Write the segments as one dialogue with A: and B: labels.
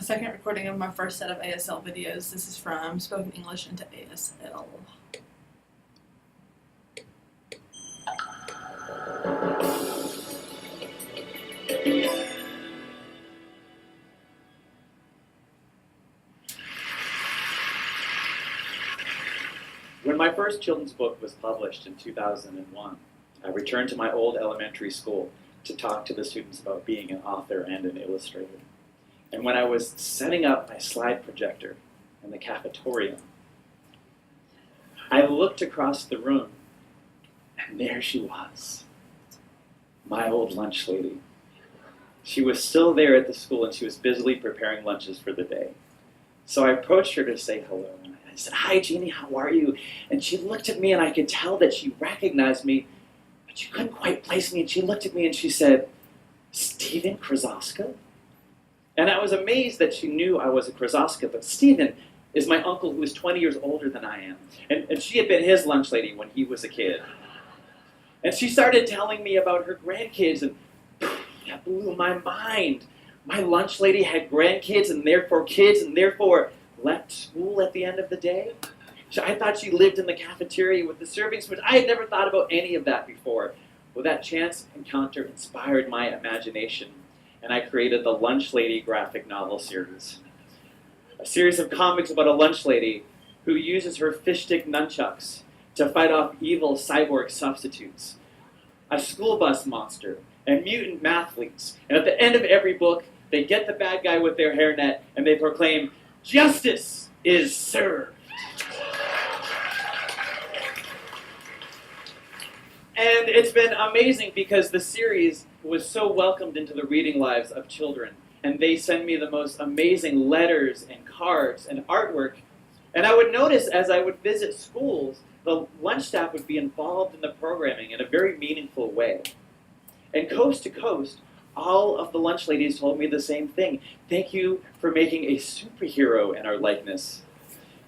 A: second recording of my first set of ASL videos. This is from Spoken English into ASL.
B: When my first children's book was published in 2001, I returned to my old elementary school to talk to the students about being an author and an illustrator. And when I was setting up my slide projector in the cafeteria, I looked across the room, and there she was, my old lunch lady. She was still there at the school, and she was busily preparing lunches for the day. So I approached her to say hello, and I said, "Hi, Jeannie, how are you?" And she looked at me, and I could tell that she recognized me, but she couldn't quite place me, and she looked at me, and she said, "Stephen Krasoska?" And I was amazed that she knew I was a Krasoska, but Stephen is my uncle who is 20 years older than I am. And she had been his lunch lady when he was a kid. And she started telling me about her grandkids, and that blew my mind. My lunch lady had grandkids and therefore left school at the end of the day. I thought she lived in the cafeteria with the serving spoons. I had never thought about any of that before. Well, that chance encounter inspired my imagination, and I created the Lunch Lady graphic novel series. A series of comics about a lunch lady who uses her fish stick nunchucks to fight off evil cyborg substitutes, a school bus monster, and mutant mathletes. And at the end of every book, they get the bad guy with their hairnet and they proclaim, "Justice is served." And it's been amazing because the series was so welcomed into the reading lives of children. And they send me the most amazing letters and cards and artwork. And I would notice as I would visit schools, the lunch staff would be involved in the programming in a very meaningful way. And coast to coast, all of the lunch ladies told me the same thing. "Thank you for making a superhero in our likeness."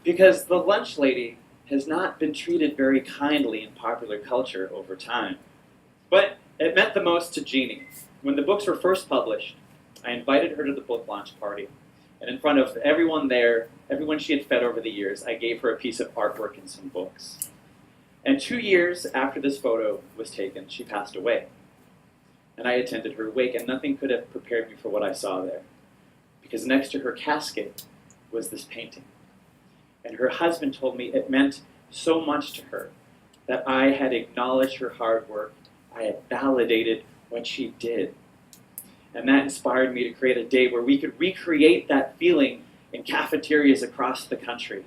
B: Because the lunch lady has not been treated very kindly in popular culture over time. But it meant the most to Jeannie. When the books were first published, I invited her to the book launch party. And in front of everyone there, everyone she had fed over the years, I gave her a piece of artwork and some books. And 2 years after this photo was taken, she passed away. And I attended her wake, and nothing could have prepared me for what I saw there. Because next to her casket was this painting. And her husband told me it meant so much to her that I had acknowledged her hard work, I had validated what she did. And that inspired me to create a day where we could recreate that feeling in cafeterias across the country.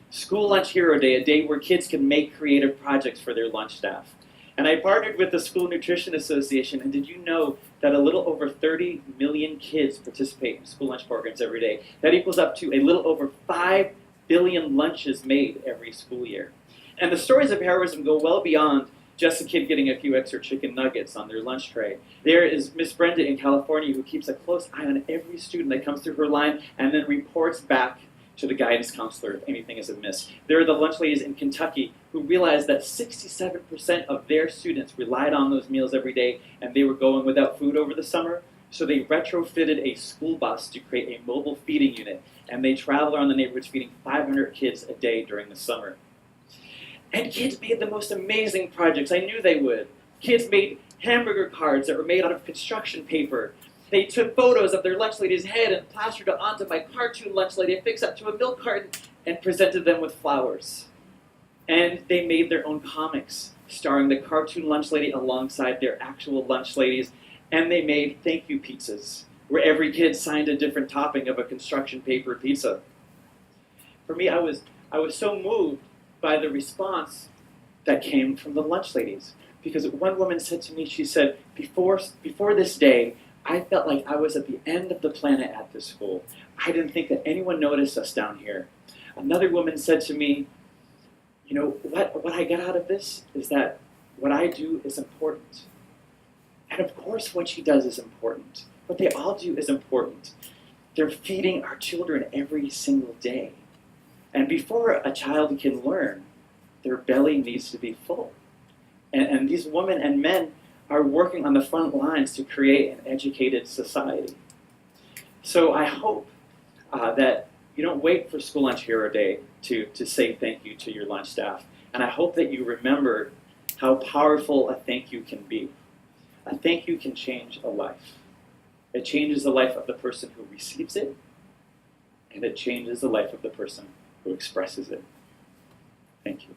B: School Lunch Hero Day, a day where kids can make creative projects for their lunch staff. And I partnered with the School Nutrition Association, and did you know that a little over 30 million kids participate in school lunch programs every day? That equals up to a little over 5 billion lunches made every school year. And the stories of heroism go well beyond just a kid getting a few extra chicken nuggets on their lunch tray. There is Miss Brenda in California who keeps a close eye on every student that comes through her line and then reports back to the guidance counselor if anything is amiss. There are the lunch ladies in Kentucky who realized that 67% of their students relied on those meals every day and they were going without food over the summer. So they retrofitted a school bus to create a mobile feeding unit, and they traveled around the neighborhoods feeding 500 kids a day during the summer. And kids made the most amazing projects. I knew they would. Kids made hamburger cards that were made out of construction paper. They took photos of their lunch lady's head and plastered it onto my cartoon lunch lady, affixed up to a milk carton, and presented them with flowers. And they made their own comics, starring the cartoon lunch lady alongside their actual lunch ladies. And they made thank you pizzas, where every kid signed a different topping of a construction paper pizza. For me, I was so moved by the response that came from the lunch ladies. Because one woman said to me, she said, before this day, I felt like I was at the end of the planet at this school. I didn't think that anyone noticed us down here. Another woman said to me, you know, what I get out of this is that what I do is important. And of course what she does is important. What they all do is important. They're feeding our children every single day. And before a child can learn, their belly needs to be full. And these women and men are working on the front lines to create an educated society. So I hope that you don't wait for School Lunch Hero Day to say thank you to your lunch staff. And I hope that you remember how powerful a thank you can be. A thank you can change a life. It changes the life of the person who receives it, and it changes the life of the person who expresses it. Thank you.